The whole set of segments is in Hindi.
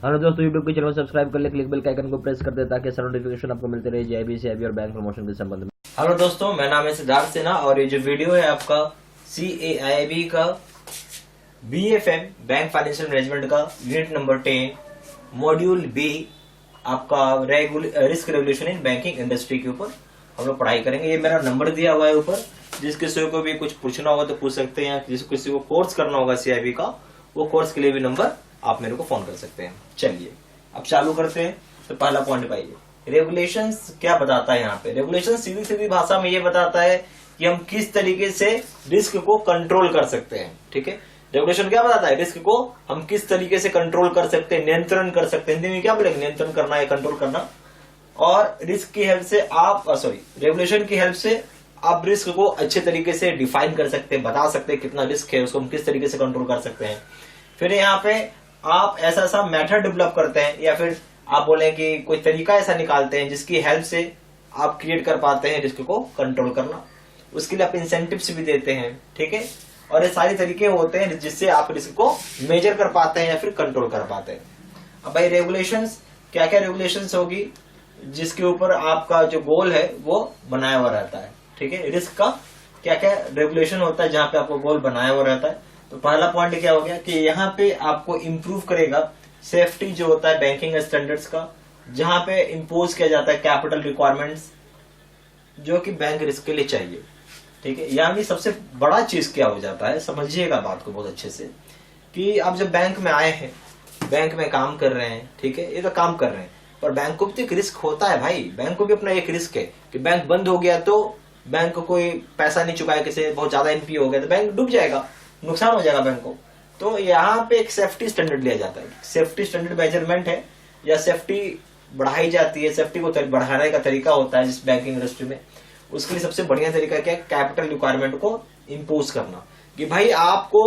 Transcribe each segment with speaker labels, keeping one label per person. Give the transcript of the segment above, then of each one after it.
Speaker 1: हेलो दोस्तों, यूट्यूब के चैनल सब्सक्राइब कर ले, क्लिक बेल के आइकन को प्रेस कर दे ताकि सारे नोटिफिकेशन आपको मिलते रहे जेआईबी सीआईबी और बैंक प्रमोशन के संबंध में।
Speaker 2: हेलो दोस्तों, मैं नाम है सिन्हा और ये जो वीडियो है आपका CAIB का BFM बैंक फाइनेंशियल मैनेजमेंट का यूनिट नंबर 10 मॉड्यूल B आपका risk regulation in banking industry के ऊपर हम लोग पढ़ाई करेंगे। ये मेरा नंबर दिया हुआ है ऊपर, जिस किसी को भी कुछ पूछना होगा तो पूछ सकते हैं, जिस किसी को कोर्स करना होगा CIB का, वो कोर्स के लिए भी नंबर आप मेरे को फोन कर सकते हैं। चलिए अब चालू करते हैं। तो पहला पॉइंट पाइए, रेगुलेशंस क्या बताता है। यहाँ पे रेगुलेशन सीधी सीधी भाषा में ये बताता है कि हम किस तरीके से रिस्क को कंट्रोल कर सकते हैं। ठीक है, रेगुलेशन क्या बताता है, रिस्क को हम किस तरीके से कंट्रोल कर सकते हैं, नियंत्रण कर सकते हैं। हिंदी में क्या बोलेंगे, नियंत्रण करना या कंट्रोल करना। और रिस्क की हेल्प से आप रेगुलेशन की हेल्प से आप रिस्क को अच्छे तरीके से डिफाइन कर सकते हैं, बता सकते हैं कितना रिस्क है, उसको हम किस तरीके से कंट्रोल कर सकते हैं। फिर यहाँ पे आप ऐसा ऐसा मेथड डेवलप करते हैं, या फिर आप बोले कि कोई तरीका ऐसा निकालते हैं जिसकी हेल्प से आप क्रिएट कर पाते हैं रिस्क को कंट्रोल करना। उसके लिए आप इंसेंटिव्स भी देते हैं। ठीक है, और ये सारे तरीके होते हैं जिससे आप रिस्क को मेजर कर पाते हैं या फिर कंट्रोल कर पाते हैं। अब भाई रेगुलेशंस, क्या क्या रेगुलेशंस होगी जिसके ऊपर आपका जो गोल है वो बनाया हुआ रहता है। ठीक है, रिस्क का क्या क्या रेगुलेशन होता है जहां पे आपको गोल बनाया हुआ रहता है। तो पहला पॉइंट क्या हो गया कि यहाँ पे आपको इम्प्रूव करेगा सेफ्टी जो होता है बैंकिंग स्टैंडर्ड्स का, जहां पे इम्पोज किया जाता है कैपिटल रिक्वायरमेंट्स जो कि बैंक रिस्क के लिए चाहिए। ठीक है, यानी सबसे बड़ा चीज क्या हो जाता है, समझिएगा बात को बहुत अच्छे से, कि आप जब बैंक में आए हैं, बैंक में काम कर रहे हैं, ठीक है, ये तो काम कर रहे हैं, पर बैंक को भी तो एक रिस्क होता है भाई। बैंक को भी अपना एक रिस्क है कि बैंक बंद हो गया तो बैंक को कोई पैसा नहीं चुकाया, किसी बहुत ज्यादा NPA हो गया तो बैंक डूब जाएगा, नुकसान हो जाएगा बैंक को। तो यहाँ पे एक सेफ्टी स्टैंडर्ड लिया जाता है, सेफ्टी स्टैंडर्ड मेजरमेंट है, या सेफ्टी बढ़ाई जाती है। सेफ्टी को बढ़ाने का तरीका होता है जिस बैंकिंग इंडस्ट्री में, उसके लिए सबसे बढ़िया तरीका क्या है, कैपिटल रिक्वायरमेंट को इम्पोज करना, कि भाई आपको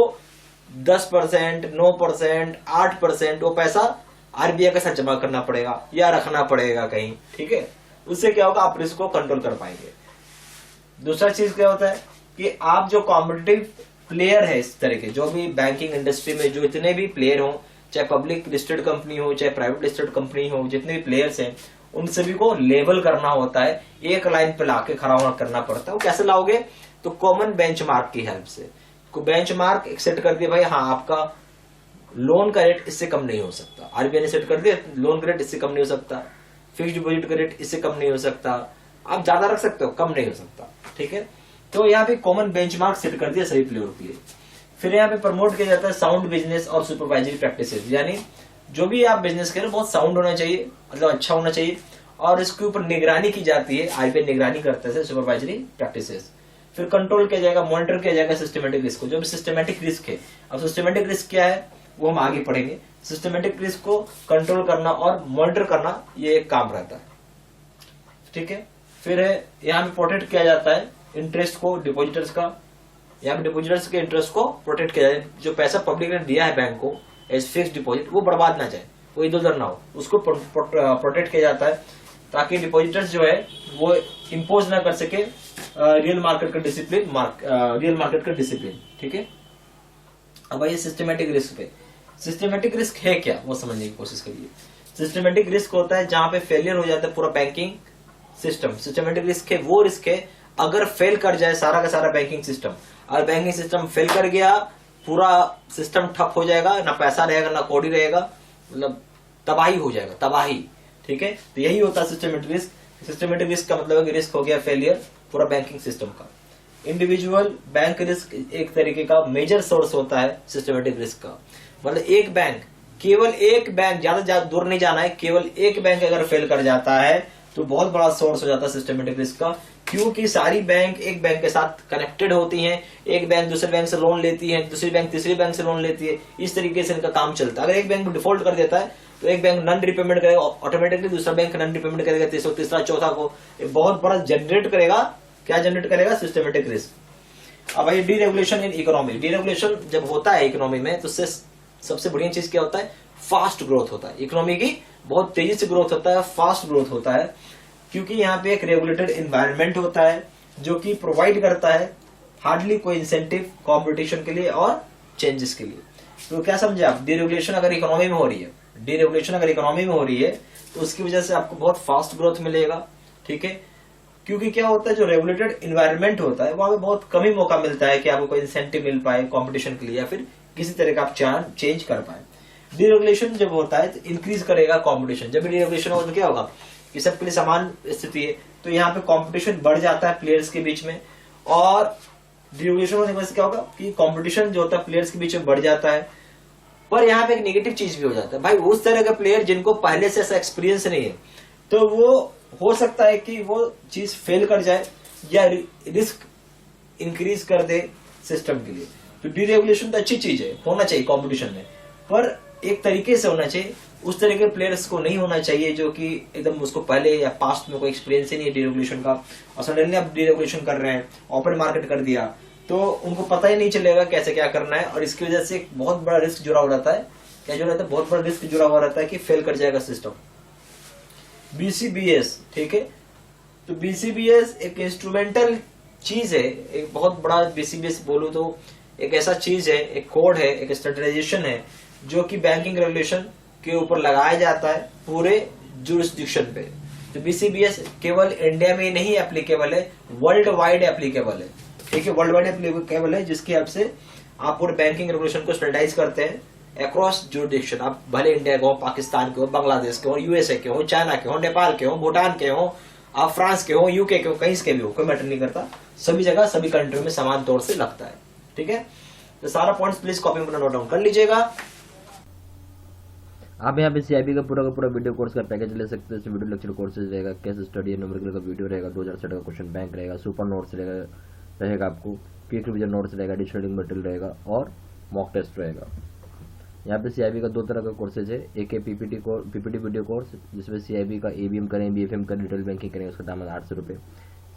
Speaker 2: 10%, 9%, 8% वो पैसा RBI के साथ जमा करना पड़ेगा या रखना पड़ेगा कहीं। ठीक है, उससे क्या होगा, आप रिस्क को कंट्रोल कर पाएंगे। दूसरा चीज क्या होता है कि आप जो कॉम्पिटिटिव प्लेयर है, इस तरह के जो भी बैंकिंग इंडस्ट्री में जो इतने भी प्लेयर हो, चाहे पब्लिक लिस्टेड कंपनी हो चाहे प्राइवेट लिस्टेड कंपनी हो, जितने भी प्लेयर्स हैं उन सभी को लेवल करना होता है, एक लाइन पे लाके खड़ा होना करना पड़ता है। वो कैसे लाओगे, तो कॉमन बेंचमार्क की हेल्प से। बेंचमार्क सेट कर दिया भाई, हाँ आपका लोन का रेट इससे कम नहीं हो सकता, RBI ने सेट कर दिया लोन का रेट इससे कम नहीं हो सकता, फिक्स्ड डिपॉजिट का रेट इससे कम नहीं हो सकता, आप ज्यादा रख सकते हो, कम नहीं हो सकता। ठीक है, तो यहाँ पे कॉमन बेंचमार्क सेट कर दिया सभी प्लेयर के लिए। फिर यहाँ पे प्रमोट किया जाता है साउंड बिजनेस और सुपरवाइजरी प्रैक्टिसेस, यानी जो भी आप बिजनेस करें बहुत साउंड होना चाहिए, मतलब अच्छा होना चाहिए, और इसके ऊपर निगरानी की जाती है, RBI निगरानी करते हैं सुपरवाइजरी प्रैक्टिसेस। फिर कंट्रोल किया जाएगा, मॉनिटर किया जाएगा सिस्टमेटिक रिस्क को, जो भी सिस्टमेटिक रिस्क है। अब सिस्टमेटिक रिस्क क्या है वो हम आगे पढ़ेंगे। सिस्टमेटिक रिस्क को कंट्रोल करना और मॉनिटर करना ये एक काम रहता है। ठीक है, फिर यहाँ पे प्रोटेक्ट किया जाता है इंटरेस्ट को डिपॉजिटर्स का, यहाँ पे डिपॉजिटर्स के इंटरेस्ट को प्रोटेक्ट किया जाए। जो पैसा पब्लिक ने दिया है बैंक को एज फिक्स्ड डिपॉजिट, वो बर्बाद ना जाए, वो इधर उधर ना हो, उसको प्रोटेक्ट किया जाता है, ताकि डिपॉजिटर्स जो है वो इम्पोज ना कर सके रियल मार्केट का डिसिप्लिन। ठीक है, अब आइए सिस्टमेटिक रिस्क पे। सिस्टमेटिक रिस्क है क्या वो समझने की कोशिश करिए। सिस्टमेटिक रिस्क होता है जहां पे फेलियर हो जाता है पूरा बैंकिंग सिस्टम। सिस्टमेटिक रिस्क है वो रिस्क है अगर फेल कर जाए सारा का सारा बैंकिंग सिस्टम, अगर बैंकिंग सिस्टम फेल कर गया, पूरा सिस्टम ठप हो जाएगा, ना पैसा रहेगा ना कौड़ी रहेगा, मतलब तबाही हो जाएगा, तबाही। ठीक है, तो यही होता है सिस्टमेटिक रिस्क। सिस्टमेटिक रिस्क का मतलब है कि रिस्क हो गया फेलियर पूरा बैंकिंग सिस्टम का। इंडिविजुअल बैंक रिस्क एक तरीके का मेजर सोर्स होता है सिस्टमेटिक रिस्क का, मतलब एक बैंक, केवल एक बैंक, ज्यादा दूर नहीं जाना है, केवल एक बैंक अगर फेल कर जाता है तो बहुत बड़ा सोर्स हो जाता है सिस्टमेटिक रिस्क का, क्योंकि सारी बैंक एक बैंक के साथ कनेक्टेड होती हैं। एक बैंक दूसरे बैंक से लोन लेती है, दूसरी बैंक तीसरी बैंक से लोन लेती है, इस तरीके से इनका काम चलता है। अगर एक बैंक डिफॉल्ट कर देता है तो एक बैंक नन रिपेमेंट करेगा, ऑटोमेटिकली दूसरा बैंक नन रिपेमेंट करेगा, तीसरा चौथा को, बहुत बड़ा जनरेट करेगा। क्या जनरेट करेगा, सिस्टमेटिक रिस्क। अब ये डीरेगुलेशन इन इकोनॉमी, डीरेगुलेशन जब होता है इकोनॉमी में तो सबसे बढ़िया चीज क्या होता है, फास्ट ग्रोथ होता है। इकोनॉमी की बहुत तेजी से ग्रोथ होता है, फास्ट ग्रोथ होता है, क्योंकि यहाँ पे एक रेगुलेटेड एनवायरनमेंट होता है जो कि प्रोवाइड करता है हार्डली कोई इंसेंटिव कंपटीशन के लिए और चेंजेस के लिए। तो क्या समझे आप, डीरेगुलेशन अगर इकोनॉमी में हो रही है डीरेगुलेशन अगर इकोनॉमी में हो रही है तो उसकी वजह से आपको बहुत फास्ट ग्रोथ मिलेगा, ठीक है। क्योंकि क्या होता है, जो रेगुलेटेड इन्वायरमेंट होता है वहां पे बहुत कम ही मौका मिलता है कि आपको कोई इंसेंटिव मिल पाए कंपटीशन के लिए या फिर किसी तरह का आप चेंज कर पाए। डीरेगुलेशन जब होता है तो इंक्रीज करेगा कंपटीशन। जब डीरेगुलेशन होगा तो क्या होगा कि सबके लिए समान स्थिति है, तो यहाँ पे कंपटीशन बढ़ जाता है प्लेयर्स के बीच में, और डीरेगुलेशन होने की वजह से क्या होगा कि कंपटीशन जो होता है प्लेयर्स के बीच में बढ़ जाता है। पर यहाँ पे एक नेगेटिव चीज भी हो जाता है भाई, उस तरह का प्लेयर जिनको पहले से ऐसा एक्सपीरियंस नहीं है, तो वो हो सकता है कि वो चीज फेल कर जाए या रिस्क इंक्रीज कर दे सिस्टम के लिए। तो डीरेगुलेशन तो अच्छी चीज है, होना चाहिए कंपटीशन में, पर एक तरीके से होना चाहिए। उस तरह के प्लेयर्स को नहीं होना चाहिए जो कि एकदम उसको पहले या पास्ट में कोई एक्सपीरियंस ही नहीं है डीरेगुलेशन का, और सडनली आप डीरेगुलेशन कर रहे हैं, ओपन मार्केट कर दिया, तो उनको पता ही नहीं चलेगा कैसे क्या करना है, और इसकी वजह से एक बहुत बड़ा रिस्क जुड़ा हुआ रहता है। क्या जुड़ा रहता है? बहुत बड़ा रिस्क जुड़ा हुआ रहता है कि फेल कर जाएगा सिस्टम। बीसीबीएस, ठीक है, तो बीसीबीएस एक इंस्ट्रूमेंटल चीज है, एक बहुत बड़ा बीसीबीएस बोलूं तो एक ऐसा चीज है, एक कोड है, एक स्टैंडर्डाइजेशन है जो कि बैंकिंग रेगुलेशन के ऊपर लगाया जाता है पूरे जुरिस्डिक्शन पे। तो बीसीबीएस केवल इंडिया में नहीं एप्लीकेबल है, वर्ल्ड वाइड एप्लीकेबल है, ठीक है, वर्ल्ड वाइड एप्लीकेबल है, जिसकी हेल्प से आप पूरे बैंकिंग रेगुलेशन को स्टैंडर्डाइज करते हैं अक्रॉस जुरिडिक्शन। आप भले इंडिया के हो, पाकिस्तान के हो, बांग्लादेश के हो, यूएसए के हो, चाइना के हो, नेपाल के हो, भूटान के हो, आप फ्रांस के हो, यूके के हो, कहीं के भी हो, कोई मैटर नहीं करता, सभी जगह सभी कंट्री में समान तौर से लगता है, ठीक है। तो सारा पॉइंट्स प्लीज कॉपी में नोट डाउन कर लीजिएगा।
Speaker 1: आप यहाँ पे सीआईबी का पूरा वीडियो कोर्स का पैकेज ले सकते हैं। इसमें वीडियो लेक्चर कोर्सेज रहेगा, केस स्टडी, न्यूमेरिकल का वीडियो रहेगा, 2000 सेट का क्वेश्चन बैंक रहेगा, सुपर नोट्स रहेगा आपको, क्विक रिवीजन नोट्स रहेगा, डिशनिंग मटेरियल रहेगा और मॉक टेस्ट रहेगा। यहाँ पे सीआईबी का 2 तरह का कोर्सेज है, एक है पीपीटी वीडियो कोर्स जिसमें सीआईबी का एबीएम करें, बीएफएम का डिटेल बैंकिंग करें, उसका दाम है 800 रुपये।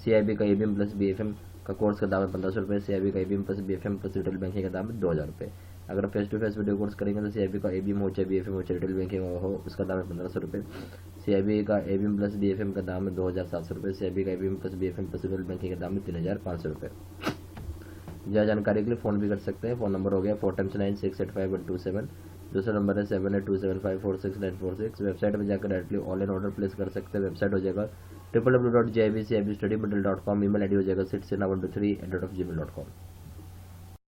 Speaker 1: सीआईबी का एबीएम प्लस बीएफएम का कोर्स का दाम है 1500 रुपये। सीआईबी का ABM plus BFM plus detail banking का दाम है 2000 रुपये। अगर face to face video course करेंगे तो सीआईबी का एबीएम हो चाहे बीएफएम हो चाहे डिटेल बैंकिंग हो, उसका दाम है 1500 रुपये। सीआईबी का एबीएम प्लस बीएफएम का दाम है 2700 रुपये। सीआईबी का ABM plus BFM plus detail banking का दाम है 3500 रुपये। ज्यादा जानकारी के लिए फोन भी कर सकते हैं। फोन नंबर हो गया 4x9685127। दूसरा नंबर है 7827546946। वेबसाइट में जाकर डायरेक्टली ऑनलाइन ऑर्डर प्लेस कर सकते हैं। वेबसाइट हो जाएगा www.jibcibstudymaterial.com। ईमेल आईडी हो जाएगा sitsinha123@gmail.com।